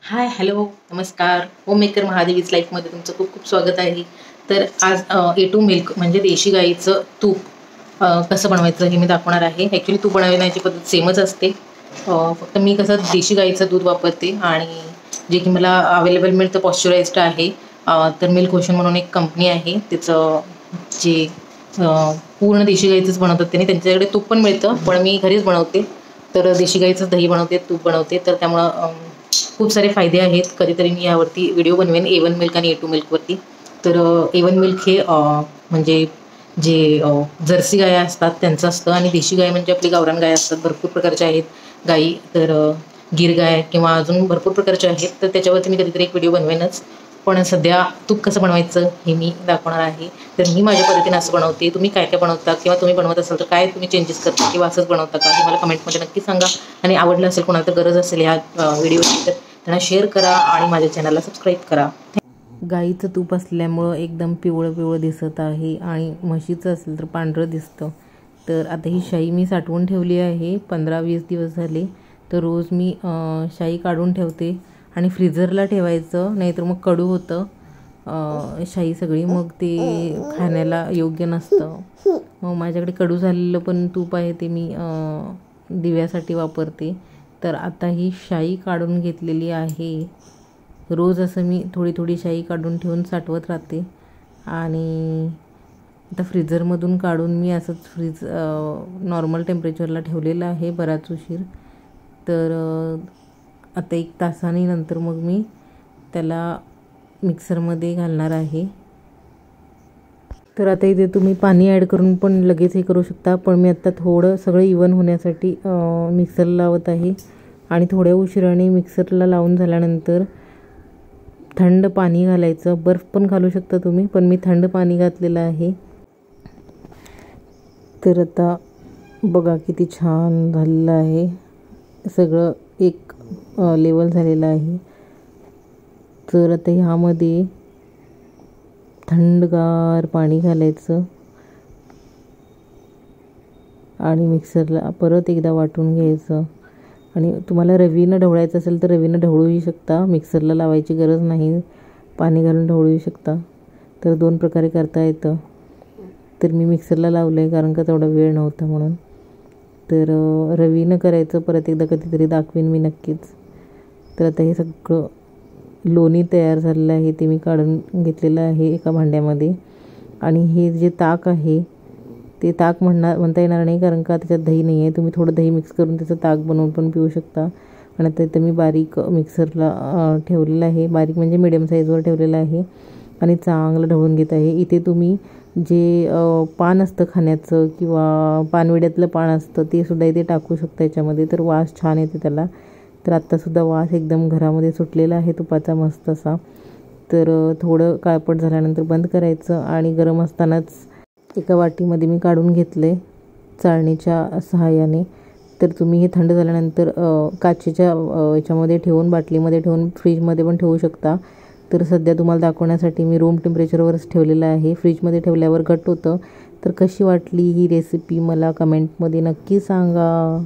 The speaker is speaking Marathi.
हाय, हॅलो, नमस्कार. होममेकर महादेवीज लाईफमध्ये तुमचं खूप खूप स्वागत आहे. तर आज A2 मिल्क म्हणजे देशी गाईचं तूप कसं बनवायचं हे मी दाखवणार आहे. ॲक्च्युली तूप बनवण्याची पद्धत सेमच असते. फक्त मी कसं देशी गाईचं दूध वापरते आणि जे की मला अवेलेबल मिळतं पॉश्चराइज्ड आहे. तर मिल्क ओशन म्हणून एक कंपनी आहे. तिचं जे पूर्ण देशी गाईचंच बनवतात त्यांच्याकडे तूप पण मिळतं, पण मी घरीच बनवते. तर देशी गाईचंच दही बनवते, तूप बनवते. तर त्यामुळं खूप सारे फायदे आहेत. कधीतरी मी यावरती व्हिडिओ बनवेन A1 मिल्क आणि A2 मिल्कवरती. तर A1 मिल्क हे म्हणजे जे जर्सी गाय असतात त्यांचं असतं आणि देशी गाय म्हणजे आपली गावरान गाय असतात. भरपूर प्रकारच्या आहेत गायी. तर गीर गाय किंवा अजून भरपूर प्रकारचे आहेत. तर त्याच्यावरती मी कधीतरी एक व्हिडिओ बनवेनच. पण सध्या तूप कसं बनवायचं हे मी दाखवणार आहे. तर मी माझ्या पद्धतीने असं बनवते. तुम्ही काय काय बनवता किंवा तुम्ही बनवत असाल तर काय तुम्ही चेंजेस करता किंवा असंच बनवता का हे मला कमेंटमध्ये नक्की सांगा. आणि आवडलं असेल, कोणाला तर गरज असेल ह्या व्हिडिओची, तर त्यांना शेअर करा आणि माझ्या चॅनलला सबस्क्राईब करा. गाईचं तूप असल्यामुळं एकदम पिवळं पिवळं दिसत आहे आणि म्हशीचं असेल तर पांढरं दिसतं. तर आता ही शाई मी साठवून ठेवली आहे 15-20 दिवस झाले. तर रोज मी शाई काढून ठेवते आणि फ्रीझरला ठेवायचं, नाहीतर मग कडू होतं शाई सगळी, मग ते खाण्याला योग्य नसतं. मग माझ्याकडे कडू झालेलं पण तूप आहे, ते मी दिव्यासाठी वापरते. तर आता ही शाई काढून घेतलेली आहे. रोज असं मी थोडी थोडी शाई काढून ठेवून साठवत राहते. आणि आता फ्रीझरमधून काढून मी असंच नॉर्मल टेम्परेचरला ठेवलेलं आहे बराच उशीर. तर आता 1 तासाने नंतर मग मी त्याला मिक्सरमध्ये घालणार आहे. तर आता इथे तुम्ही पाणी ॲड करून पण लगेच हे करू शकता, पण मी आत्ता थोडं सगळं इवन होण्यासाठी मिक्सरला लावत आहे. आणि थोड्या उशिराने मिक्सरला लावून झाल्यानंतर थंड पाणी घालायचं. बर्फ पण घालू शकता तुम्ही, पण मी थंड पाणी घातलेलं आहे. तर आता बघा किती छान झालेलं आहे, सगळं एक लेवल झालेलं आहे. तर आता ह्यामध्ये थंडगार पाणी घालायचं आणि मिक्सरला परत एकदा वाटून घ्यायचं. आणि तुम्हाला रवीनं ढवळायचं असेल तर रवीनं ढवळूही शकता, मिक्सरला लावायची गरज नाही, पाणी घालून ढवळूही शकता. तर 2 प्रकारे करता येतं. तर मी मिक्सरला लावलं आहे कारण का तेवढा वेळ नव्हता म्हणून. तर रवीनं करायचं परत एकदा कधीतरी दाखवेन मी नक्कीच. तर आता हे सगळं लोणी तयार झालेलं आहे, ते मी काढून घेतलेलं आहे एका भांड्यामध्ये. आणि हे जे ताक आहे ते ताक म्हणता येणार नाही कारण का त्याच्यात दही नाही आहे. तुम्ही थोडं दही मिक्स करून त्याचं ताक बनवून पण पिऊ शकता. आणि आता इथं मी बारीक मिक्सरला ठेवलेलं आहे, बारीक म्हणजे मिडियम साईजवर ठेवलेलं आहे आणि चांगलं ढवळून घेत आहे. इथे तुम्ही जे पान असतं खाण्याचं किंवा पानविड्यातलं पान असतं ते सुद्धा इथे टाकू शकता याच्यामध्ये, तर वास छान येते त्याला. तर आत्तासुद्धा वास एकदम घरामध्ये सुटलेला आहे तुपाचा मस्त असा. तर थोडं काळपट झाल्यानंतर बंद करायचं आणि गरम असतानाच एका वाटीमध्ये मी काढून घेतले चाळणीच्या सहाय्याने. तर तुम्ही हे थंड झाल्यानंतर काचेच्या याच्यामध्ये ठेवून, बाटलीमध्ये ठेवून फ्रीजमध्ये पण ठेवू शकता. तर सध्या तुम्हाला दाखवण्यासाठी मी रूम टेम्परेचरवरच ठेवलेलं आहे. फ्रीजमध्ये ठेवल्यावर घट्ट होतं. तर कशी वाटली ही रेसिपी मला कमेंटमध्ये नक्की सांगा.